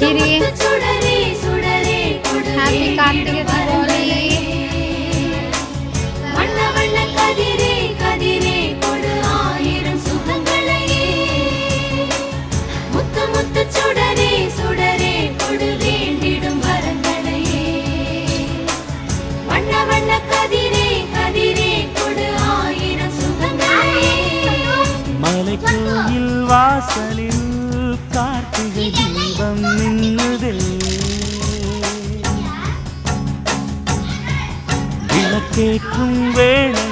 கிரி happy Karthigai Deepavali. வண்ண வண்ண கதிரே கதிரே கொடு ஆயிரம் சுகங்களையே. முத்து முத்து சுடரே சுடரே கொடு வேண்டிடும் வரங்களையே. வண்ண வண்ண கதிரே கதிரே கொடு ஆயிரம் சுகங்களையே. மலைக்கோயில் வாசலில் கார்த்திகை தீபம் மின்னுதே. விளக்கேற்றும் வேளை